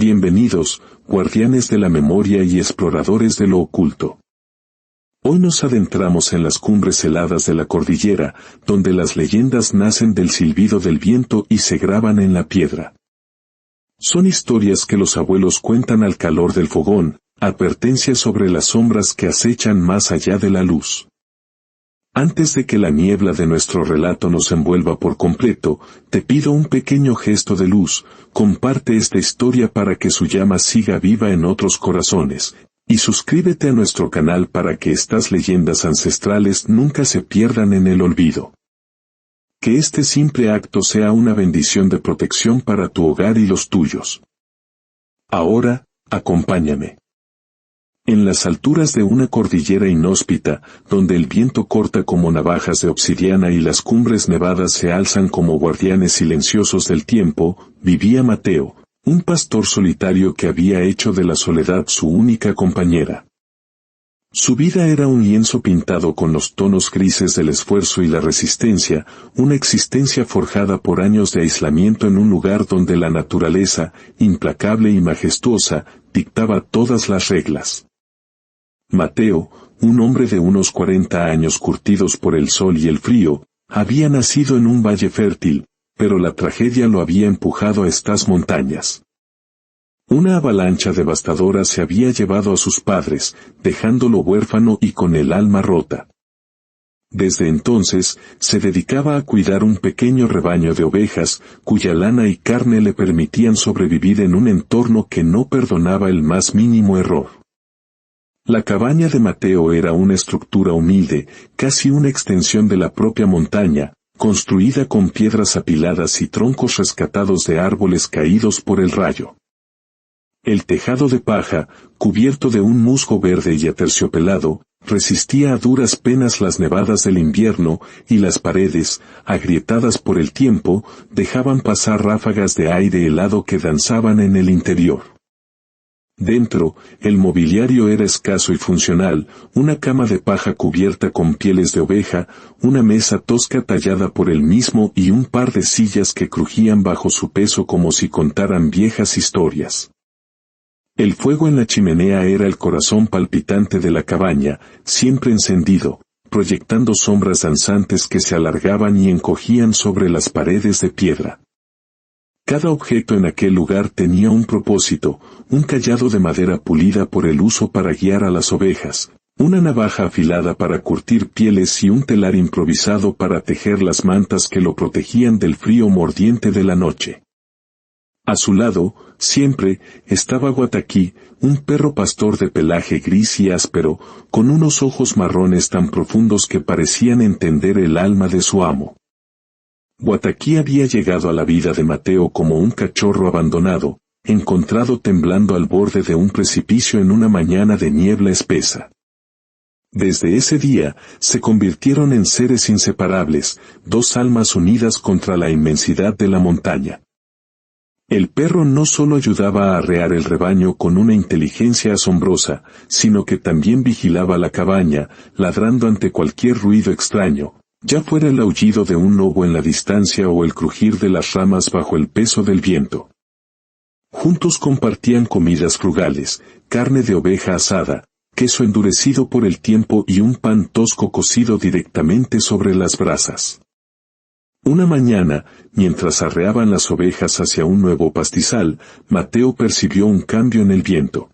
Bienvenidos, guardianes de la memoria y exploradores de lo oculto. Hoy nos adentramos en las cumbres heladas de la cordillera, donde las leyendas nacen del silbido del viento y se graban en la piedra. Son historias que los abuelos cuentan al calor del fogón, advertencias sobre las sombras que acechan más allá de la luz. Antes de que la niebla de nuestro relato nos envuelva por completo, te pido un pequeño gesto de luz, comparte esta historia para que su llama siga viva en otros corazones, y suscríbete a nuestro canal para que estas leyendas ancestrales nunca se pierdan en el olvido. Que este simple acto sea una bendición de protección para tu hogar y los tuyos. Ahora, acompáñame. En las alturas de una cordillera inhóspita, donde el viento corta como navajas de obsidiana y las cumbres nevadas se alzan como guardianes silenciosos del tiempo, vivía Mateo, un pastor solitario que había hecho de la soledad su única compañera. Su vida era un lienzo pintado con los tonos grises del esfuerzo y la resistencia, una existencia forjada por años de aislamiento en un lugar donde la naturaleza, implacable y majestuosa, dictaba todas las reglas. Mateo, un hombre de unos 40 años curtidos por el sol y el frío, había nacido en un valle fértil, pero la tragedia lo había empujado a estas montañas. Una avalancha devastadora se había llevado a sus padres, dejándolo huérfano y con el alma rota. Desde entonces, se dedicaba a cuidar un pequeño rebaño de ovejas, cuya lana y carne le permitían sobrevivir en un entorno que no perdonaba el más mínimo error. La cabaña de Mateo era una estructura humilde, casi una extensión de la propia montaña, construida con piedras apiladas y troncos rescatados de árboles caídos por el rayo. El tejado de paja, cubierto de un musgo verde y aterciopelado, resistía a duras penas las nevadas del invierno, y las paredes, agrietadas por el tiempo, dejaban pasar ráfagas de aire helado que danzaban en el interior. Dentro, el mobiliario era escaso y funcional, una cama de paja cubierta con pieles de oveja, una mesa tosca tallada por él mismo y un par de sillas que crujían bajo su peso como si contaran viejas historias. El fuego en la chimenea era el corazón palpitante de la cabaña, siempre encendido, proyectando sombras danzantes que se alargaban y encogían sobre las paredes de piedra. Cada objeto en aquel lugar tenía un propósito, un cayado de madera pulida por el uso para guiar a las ovejas, una navaja afilada para curtir pieles y un telar improvisado para tejer las mantas que lo protegían del frío mordiente de la noche. A su lado, siempre, estaba Guataquí, un perro pastor de pelaje gris y áspero, con unos ojos marrones tan profundos que parecían entender el alma de su amo. Guataquí había llegado a la vida de Mateo como un cachorro abandonado, encontrado temblando al borde de un precipicio en una mañana de niebla espesa. Desde ese día, se convirtieron en seres inseparables, dos almas unidas contra la inmensidad de la montaña. El perro no solo ayudaba a arrear el rebaño con una inteligencia asombrosa, sino que también vigilaba la cabaña, ladrando ante cualquier ruido extraño, ya fuera el aullido de un lobo en la distancia o el crujir de las ramas bajo el peso del viento. Juntos compartían comidas frugales, carne de oveja asada, queso endurecido por el tiempo y un pan tosco cocido directamente sobre las brasas. Una mañana, mientras arreaban las ovejas hacia un nuevo pastizal, Mateo percibió un cambio en el viento.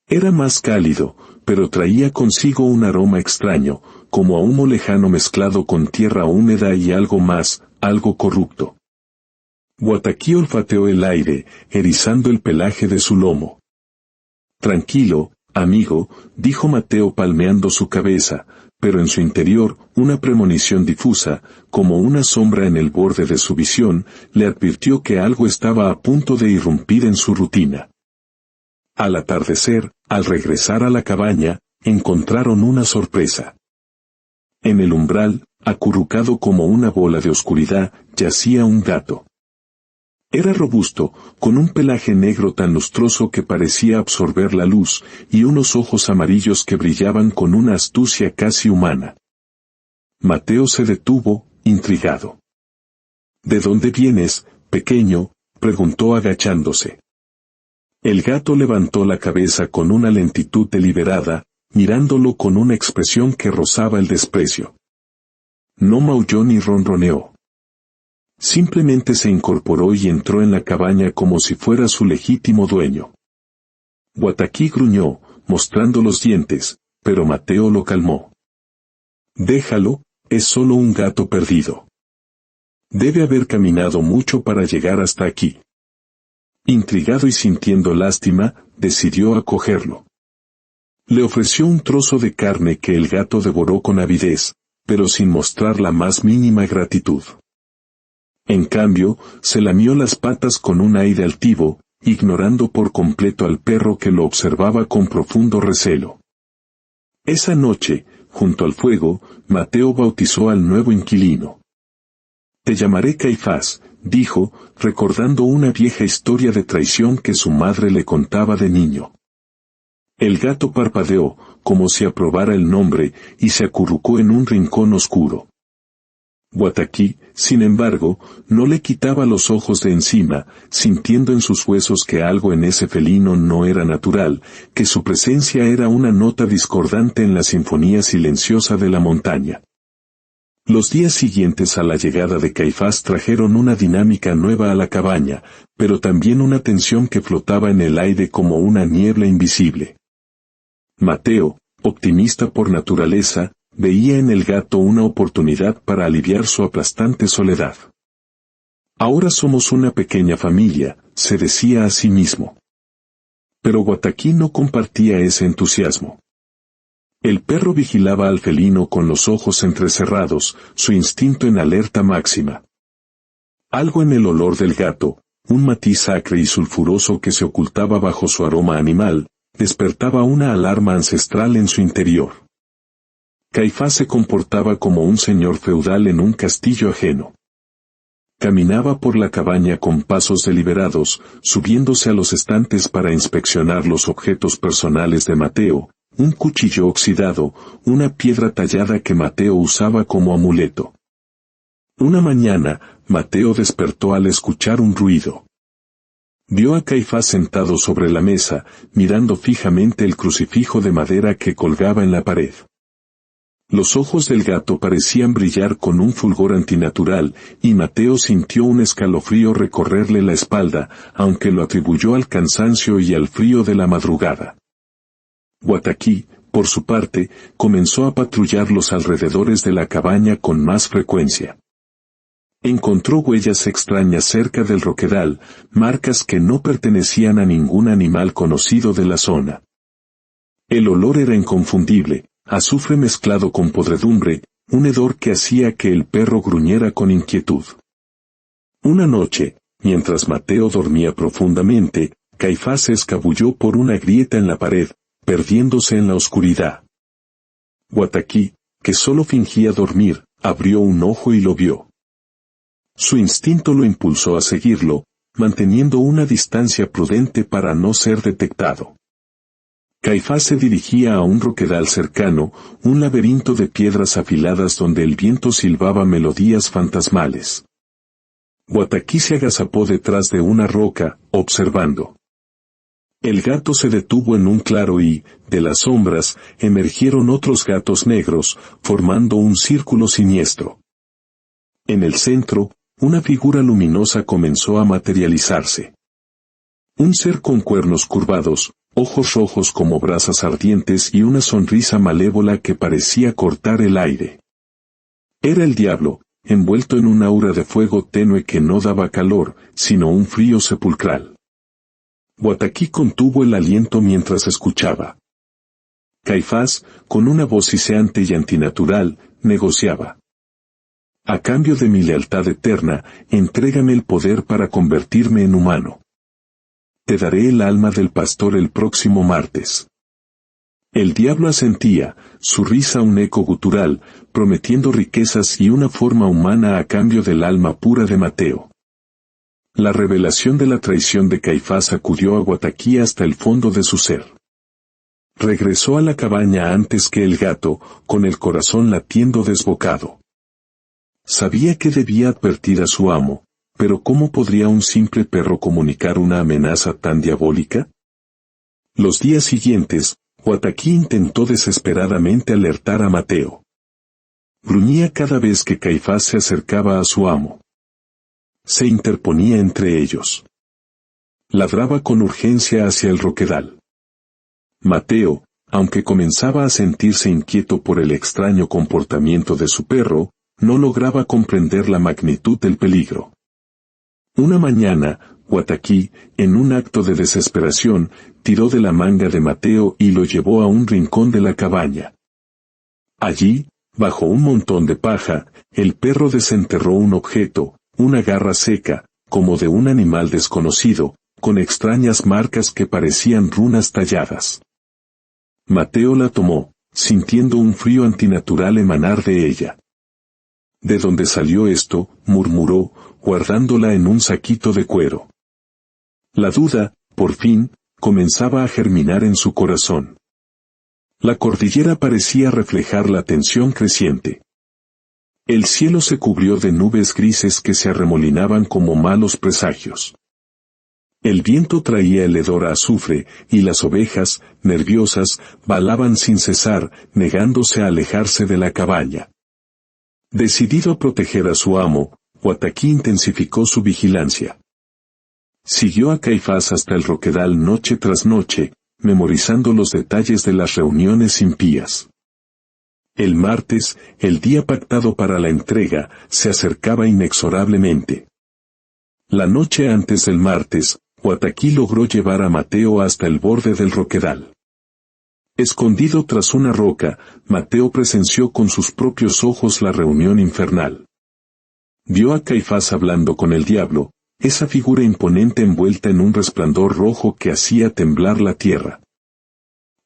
Era más cálido, pero traía consigo un aroma extraño, como a humo lejano mezclado con tierra húmeda y algo más, algo corrupto. Guataquí olfateó el aire, erizando el pelaje de su lomo. Tranquilo, amigo, dijo Mateo palmeando su cabeza, pero en su interior, una premonición difusa, como una sombra en el borde de su visión, le advirtió que algo estaba a punto de irrumpir en su rutina. Al atardecer, al regresar a la cabaña, encontraron una sorpresa. En el umbral, acurrucado como una bola de oscuridad, yacía un gato. Era robusto, con un pelaje negro tan lustroso que parecía absorber la luz, y unos ojos amarillos que brillaban con una astucia casi humana. Mateo se detuvo, intrigado. ¿De dónde vienes, pequeño?, preguntó agachándose. El gato levantó la cabeza con una lentitud deliberada, mirándolo con una expresión que rozaba el desprecio. No maulló ni ronroneó. Simplemente se incorporó y entró en la cabaña como si fuera su legítimo dueño. Wataquí gruñó, mostrando los dientes, pero Mateo lo calmó. Déjalo, es solo un gato perdido. Debe haber caminado mucho para llegar hasta aquí. Intrigado y sintiendo lástima, decidió acogerlo. Le ofreció un trozo de carne que el gato devoró con avidez, pero sin mostrar la más mínima gratitud. En cambio, se lamió las patas con un aire altivo, ignorando por completo al perro que lo observaba con profundo recelo. Esa noche, junto al fuego, Mateo bautizó al nuevo inquilino. Te llamaré Caifás, dijo, recordando una vieja historia de traición que su madre le contaba de niño. El gato parpadeó, como si aprobara el nombre, y se acurrucó en un rincón oscuro. Wataquí, sin embargo, no le quitaba los ojos de encima, sintiendo en sus huesos que algo en ese felino no era natural, que su presencia era una nota discordante en la sinfonía silenciosa de la montaña. Los días siguientes a la llegada de Caifás trajeron una dinámica nueva a la cabaña, pero también una tensión que flotaba en el aire como una niebla invisible. Mateo, optimista por naturaleza, veía en el gato una oportunidad para aliviar su aplastante soledad. Ahora somos una pequeña familia, se decía a sí mismo. Pero Wataquí no compartía ese entusiasmo. El perro vigilaba al felino con los ojos entrecerrados, su instinto en alerta máxima. Algo en el olor del gato, un matiz acre y sulfuroso que se ocultaba bajo su aroma animal, despertaba una alarma ancestral en su interior. Caifás se comportaba como un señor feudal en un castillo ajeno. Caminaba por la cabaña con pasos deliberados, subiéndose a los estantes para inspeccionar los objetos personales de Mateo, un cuchillo oxidado, una piedra tallada que Mateo usaba como amuleto. Una mañana, Mateo despertó al escuchar un ruido. Vio a Caifás sentado sobre la mesa, mirando fijamente el crucifijo de madera que colgaba en la pared. Los ojos del gato parecían brillar con un fulgor antinatural, y Mateo sintió un escalofrío recorrerle la espalda, aunque lo atribuyó al cansancio y al frío de la madrugada. Wataquí, por su parte, comenzó a patrullar los alrededores de la cabaña con más frecuencia. Encontró huellas extrañas cerca del roquedal, marcas que no pertenecían a ningún animal conocido de la zona. El olor era inconfundible, azufre mezclado con podredumbre, un hedor que hacía que el perro gruñera con inquietud. Una noche, mientras Mateo dormía profundamente, Caifás se escabulló por una grieta en la pared, perdiéndose en la oscuridad. Wataquí, que solo fingía dormir, abrió un ojo y lo vio. Su instinto lo impulsó a seguirlo, manteniendo una distancia prudente para no ser detectado. Caifás se dirigía a un roquedal cercano, un laberinto de piedras afiladas donde el viento silbaba melodías fantasmales. Wataquí se agazapó detrás de una roca, observando. El gato se detuvo en un claro y, de las sombras, emergieron otros gatos negros, formando un círculo siniestro. En el centro, una figura luminosa comenzó a materializarse. Un ser con cuernos curvados, ojos rojos como brasas ardientes y una sonrisa malévola que parecía cortar el aire. Era el diablo, envuelto en un aura de fuego tenue que no daba calor, sino un frío sepulcral. Wataquí contuvo el aliento mientras escuchaba. Caifás, con una voz siseante y antinatural, negociaba. A cambio de mi lealtad eterna, entrégame el poder para convertirme en humano. Te daré el alma del pastor el próximo martes. El diablo asentía, su risa un eco gutural, prometiendo riquezas y una forma humana a cambio del alma pura de Mateo. La revelación de la traición de Caifás sacudió a Wataquí hasta el fondo de su ser. Regresó a la cabaña antes que el gato, con el corazón latiendo desbocado. Sabía que debía advertir a su amo, pero ¿cómo podría un simple perro comunicar una amenaza tan diabólica? Los días siguientes, Guataquí intentó desesperadamente alertar a Mateo. Gruñía cada vez que Caifás se acercaba a su amo. Se interponía entre ellos. Ladraba con urgencia hacia el roquedal. Mateo, aunque comenzaba a sentirse inquieto por el extraño comportamiento de su perro, no lograba comprender la magnitud del peligro. Una mañana, Guataquí, en un acto de desesperación, tiró de la manga de Mateo y lo llevó a un rincón de la cabaña. Allí, bajo un montón de paja, el perro desenterró un objeto, una garra seca, como de un animal desconocido, con extrañas marcas que parecían runas talladas. Mateo la tomó, sintiendo un frío antinatural emanar de ella. ¿De dónde salió esto?, murmuró, guardándola en un saquito de cuero. La duda, por fin, comenzaba a germinar en su corazón. La cordillera parecía reflejar la tensión creciente. El cielo se cubrió de nubes grises que se arremolinaban como malos presagios. El viento traía el hedor a azufre, y las ovejas, nerviosas, balaban sin cesar, negándose a alejarse de la cabaña. Decidido a proteger a su amo, Guataquí intensificó su vigilancia. Siguió a Caifás hasta el roquedal noche tras noche, memorizando los detalles de las reuniones impías. El martes, el día pactado para la entrega, se acercaba inexorablemente. La noche antes del martes, Guataquí logró llevar a Mateo hasta el borde del roquedal. Escondido tras una roca, Mateo presenció con sus propios ojos la reunión infernal. Vio a Caifás hablando con el diablo, esa figura imponente envuelta en un resplandor rojo que hacía temblar la tierra.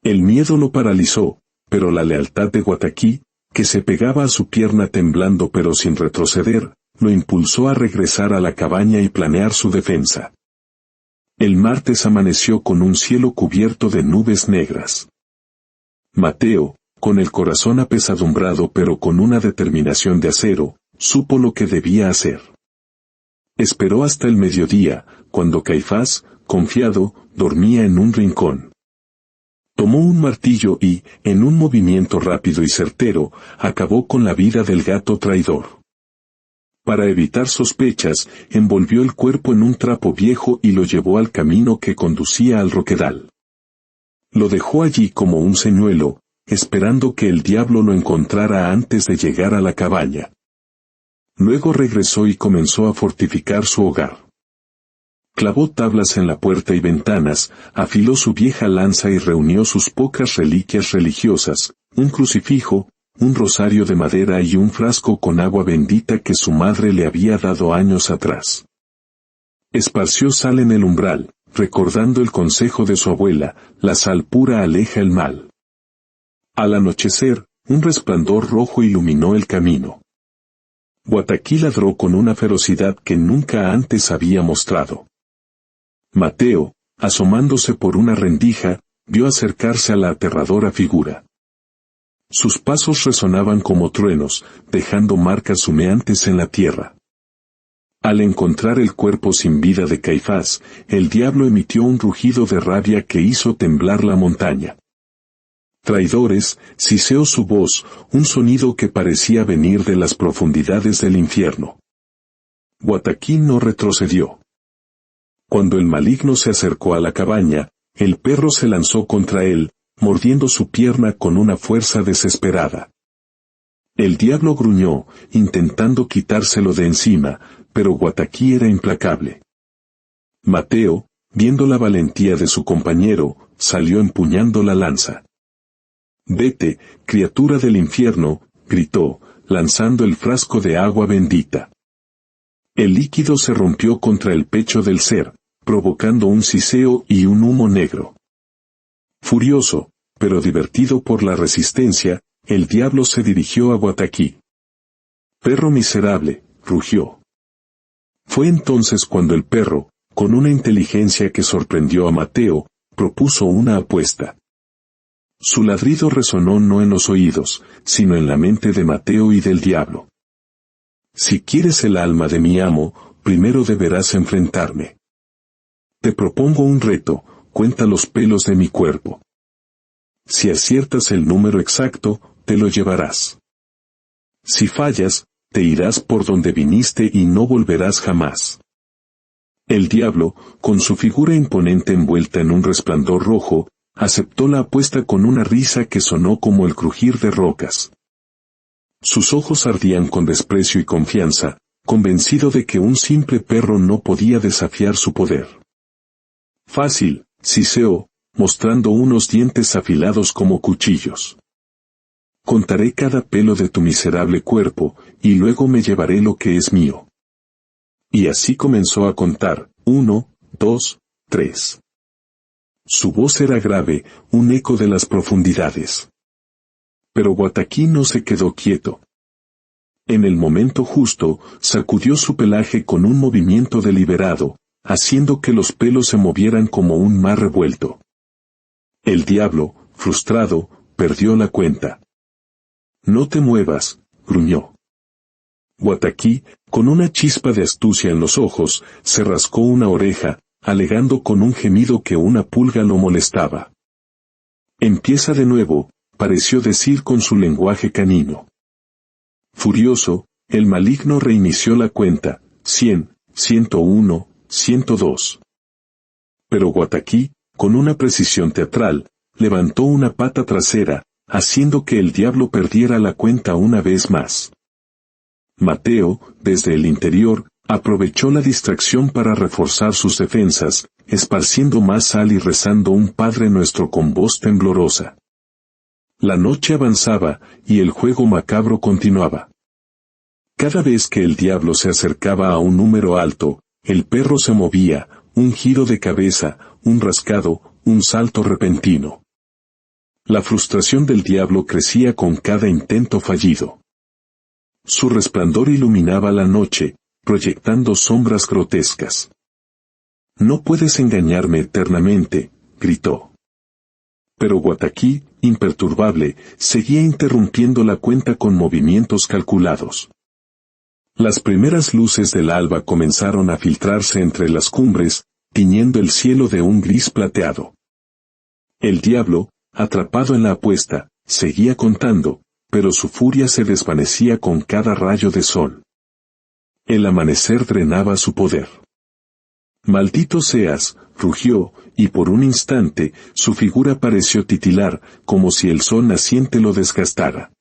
El miedo lo paralizó, pero la lealtad de Guataquí, que se pegaba a su pierna temblando pero sin retroceder, lo impulsó a regresar a la cabaña y planear su defensa. El martes amaneció con un cielo cubierto de nubes negras. Mateo, con el corazón apesadumbrado pero con una determinación de acero, supo lo que debía hacer. Esperó hasta el mediodía, cuando Caifás, confiado, dormía en un rincón. Tomó un martillo y, en un movimiento rápido y certero, acabó con la vida del gato traidor. Para evitar sospechas, envolvió el cuerpo en un trapo viejo y lo llevó al camino que conducía al roquedal. Lo dejó allí como un señuelo, esperando que el diablo lo encontrara antes de llegar a la cabaña. Luego regresó y comenzó a fortificar su hogar. Clavó tablas en la puerta y ventanas, afiló su vieja lanza y reunió sus pocas reliquias religiosas, un crucifijo, un rosario de madera y un frasco con agua bendita que su madre le había dado años atrás. Esparció sal en el umbral, recordando el consejo de su abuela, la sal pura aleja el mal. Al anochecer, un resplandor rojo iluminó el camino. Guataquí ladró con una ferocidad que nunca antes había mostrado. Mateo, asomándose por una rendija, vio acercarse a la aterradora figura. Sus pasos resonaban como truenos, dejando marcas humeantes en la tierra. Al encontrar el cuerpo sin vida de Caifás, el diablo emitió un rugido de rabia que hizo temblar la montaña. Traidores, siseó su voz, un sonido que parecía venir de las profundidades del infierno. Guataquí no retrocedió. Cuando el maligno se acercó a la cabaña, el perro se lanzó contra él, mordiendo su pierna con una fuerza desesperada. El diablo gruñó, intentando quitárselo de encima, pero Guataquí era implacable. Mateo, viendo la valentía de su compañero, salió empuñando la lanza. «Vete, criatura del infierno», gritó, lanzando el frasco de agua bendita. El líquido se rompió contra el pecho del ser, provocando un siseo y un humo negro. Furioso, pero divertido por la resistencia, el diablo se dirigió a Guataquí. «Perro miserable», rugió. Fue entonces cuando el perro, con una inteligencia que sorprendió a Mateo, propuso una apuesta. Su ladrido resonó no en los oídos, sino en la mente de Mateo y del diablo. «Si quieres el alma de mi amo, primero deberás enfrentarme. Te propongo un reto, cuenta los pelos de mi cuerpo. Si aciertas el número exacto, te lo llevarás. Si fallas, te irás por donde viniste y no volverás jamás. El diablo, con su figura imponente envuelta en un resplandor rojo, aceptó la apuesta con una risa que sonó como el crujir de rocas. Sus ojos ardían con desprecio y confianza, convencido de que un simple perro no podía desafiar su poder. Fácil, siseó, mostrando unos dientes afilados como cuchillos. Contaré cada pelo de tu miserable cuerpo, y luego me llevaré lo que es mío. Y así comenzó a contar, 1, 2, 3. Su voz era grave, un eco de las profundidades. Pero Guataquí no se quedó quieto. En el momento justo, sacudió su pelaje con un movimiento deliberado, haciendo que los pelos se movieran como un mar revuelto. El diablo, frustrado, perdió la cuenta. No te muevas, gruñó. Guataquí, con una chispa de astucia en los ojos, se rascó una oreja, alegando con un gemido que una pulga lo molestaba. Empieza de nuevo, pareció decir con su lenguaje canino. Furioso, el maligno reinició la cuenta, 100, 101, 102. Pero Guataquí, con una precisión teatral, levantó una pata trasera, haciendo que el diablo perdiera la cuenta una vez más. Mateo, desde el interior, aprovechó la distracción para reforzar sus defensas, esparciendo más sal y rezando un Padre Nuestro con voz temblorosa. La noche avanzaba, y el juego macabro continuaba. Cada vez que el diablo se acercaba a un número alto, el perro se movía, un giro de cabeza, un rascado, un salto repentino. La frustración del diablo crecía con cada intento fallido. Su resplandor iluminaba la noche, proyectando sombras grotescas. «No puedes engañarme eternamente», gritó. Pero Guataquí, imperturbable, seguía interrumpiendo la cuenta con movimientos calculados. Las primeras luces del alba comenzaron a filtrarse entre las cumbres, tiñendo el cielo de un gris plateado. El diablo, atrapado en la apuesta, seguía contando, pero su furia se desvanecía con cada rayo de sol. El amanecer drenaba su poder. «Maldito seas», rugió, y por un instante, su figura pareció titilar, como si el sol naciente lo desgastara.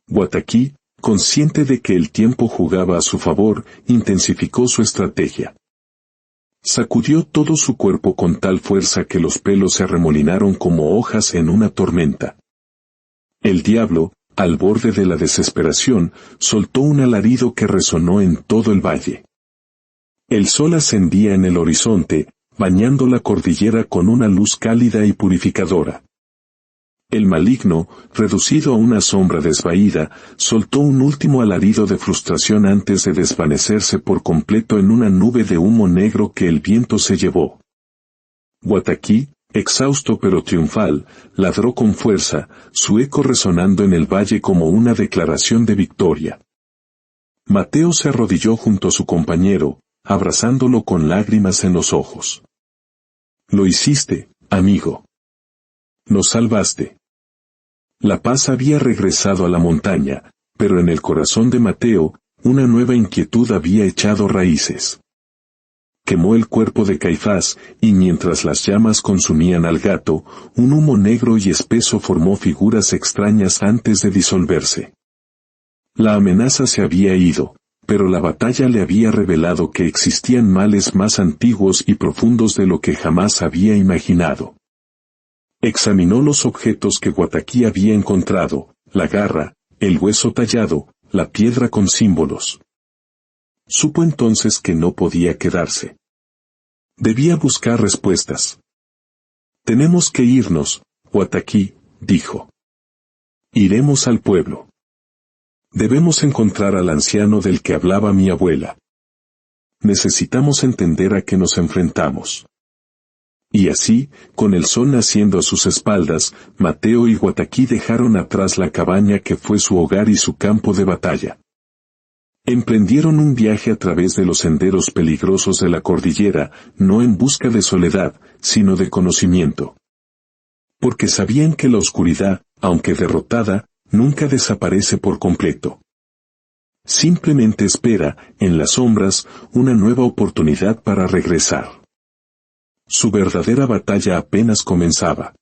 Guataquí, consciente de que el tiempo jugaba a su favor, intensificó su estrategia. Sacudió todo su cuerpo con tal fuerza que los pelos se arremolinaron como hojas en una tormenta. El diablo, al borde de la desesperación, soltó un alarido que resonó en todo el valle. El sol ascendía en el horizonte, bañando la cordillera con una luz cálida y purificadora. El maligno, reducido a una sombra desvaída, soltó un último alarido de frustración antes de desvanecerse por completo en una nube de humo negro que el viento se llevó. Guataquí, exhausto pero triunfal, ladró con fuerza, su eco resonando en el valle como una declaración de victoria. Mateo se arrodilló junto a su compañero, abrazándolo con lágrimas en los ojos. «Lo hiciste, amigo. Nos salvaste». La paz había regresado a la montaña, pero en el corazón de Mateo, una nueva inquietud había echado raíces. Quemó el cuerpo de Caifás, y mientras las llamas consumían al gato, un humo negro y espeso formó figuras extrañas antes de disolverse. La amenaza se había ido, pero la batalla le había revelado que existían males más antiguos y profundos de lo que jamás había imaginado. Examinó los objetos que Guataquí había encontrado, la garra, el hueso tallado, la piedra con símbolos. Supo entonces que no podía quedarse. Debía buscar respuestas. «Tenemos que irnos», Guataquí dijo. «Iremos al pueblo. Debemos encontrar al anciano del que hablaba mi abuela. Necesitamos entender a qué nos enfrentamos». Y así, con el sol naciendo a sus espaldas, Mateo y Guataquí dejaron atrás la cabaña que fue su hogar y su campo de batalla. Emprendieron un viaje a través de los senderos peligrosos de la cordillera, no en busca de soledad, sino de conocimiento. Porque sabían que la oscuridad, aunque derrotada, nunca desaparece por completo. Simplemente espera, en las sombras, una nueva oportunidad para regresar. Su verdadera batalla apenas comenzaba.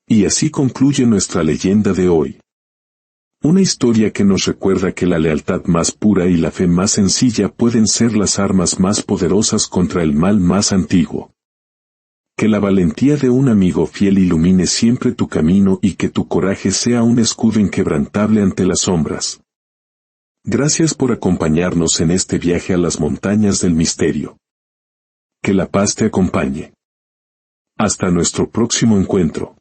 Y así concluye nuestra leyenda de hoy. Una historia que nos recuerda que la lealtad más pura y la fe más sencilla pueden ser las armas más poderosas contra el mal más antiguo. Que la valentía de un amigo fiel ilumine siempre tu camino y que tu coraje sea un escudo inquebrantable ante las sombras. Gracias por acompañarnos en este viaje a las montañas del misterio. Que la paz te acompañe. Hasta nuestro próximo encuentro.